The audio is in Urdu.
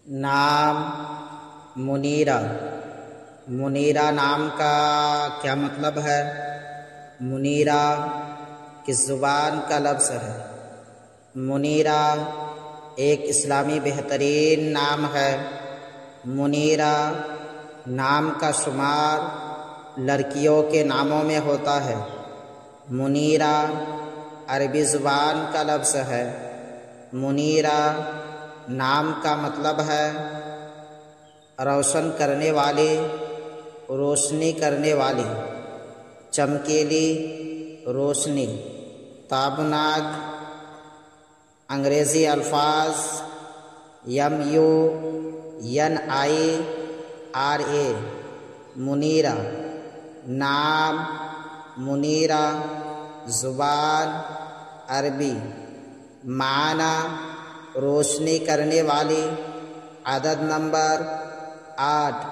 نام منیرہ۔ منیرہ نام کا کیا مطلب ہے؟ منیرہ کس زبان کا لفظ ہے؟ منیرہ ایک اسلامی بہترین نام ہے۔ منیرہ نام کا شمار لڑکیوں کے ناموں میں ہوتا ہے۔ منیرہ عربی زبان کا لفظ ہے۔ منیرہ نام کا مطلب ہے روشن کرنے والی، روشنی کرنے والی، چمکیلی روشنی۔ تابناک انگریزی الفاظ MUNIRA منیرہ، نام منیرہ، زبان عربی، معنی روشنی کرنے والی، عدد نمبر 8۔